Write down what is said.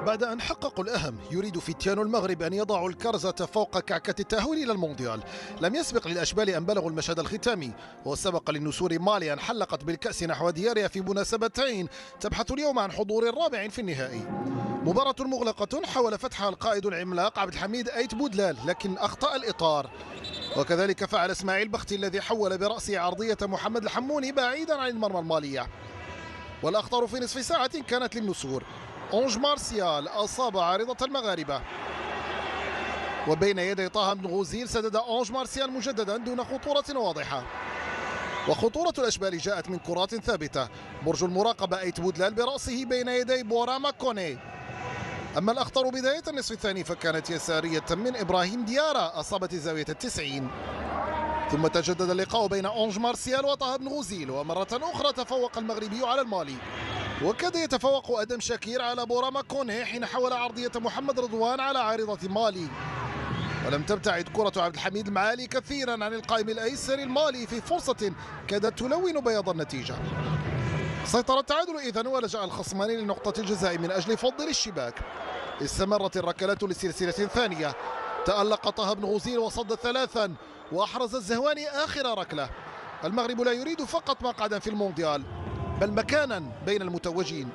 بعد أن حققوا الأهم، يريد فتيان المغرب أن يضعوا الكرزة فوق كعكة التأهل إلى المونديال. لم يسبق للأشبال أن بلغوا المشهد الختامي، وسبق للنسور مالي أن حلقت بالكأس نحو ديارها في مناسبتين تبحث اليوم عن حضور رابع في النهائي. مباراة مغلقة حاول فتحها القائد العملاق عبد الحميد أيت بودلال، لكن أخطأ الإطار، وكذلك فعل اسماعيل بختي الذي حول برأسه عرضية محمد الحموني بعيدا عن المرمى المالية. والأخطر في نصف ساعة كانت للنسور. أونج مارسيال أصاب عارضة المغاربة، وبين يدي طه بن غوزيل سدد أونج مارسيال مجددا دون خطورة واضحة. وخطورة الأشبال جاءت من كرات ثابتة. برج المراقبة أيت بودلال برأسه بين يدي بوراما كوني. أما الأخطر بداية النصف الثاني فكانت يسارية من إبراهيم ديارا أصابت زاوية ال90. ثم تجدد اللقاء بين أونج مارسيال وطه بن غوزيل، ومرة أخرى تفوق المغربي على المالي، وكاد يتفوق أدم شاكير على بوراما كوني حين حول عرضية محمد رضوان على عارضة مالي. ولم تبتعد كرة عبد الحميد المعالي كثيرا عن القائم الأيسر المالي في فرصة كادت تلون بياض النتيجة. سيطر التعادل إذن، ولجأ الخصمان لنقطة الجزاء من أجل فض الشباك. استمرت الركلات لسلسلة ثانية. تألق طه بن غوزيل وصد ثلاثا، وأحرز الزهواني آخر ركلة. المغرب لا يريد فقط مقعدا في المونديال، بل مكانا بين المتوجين.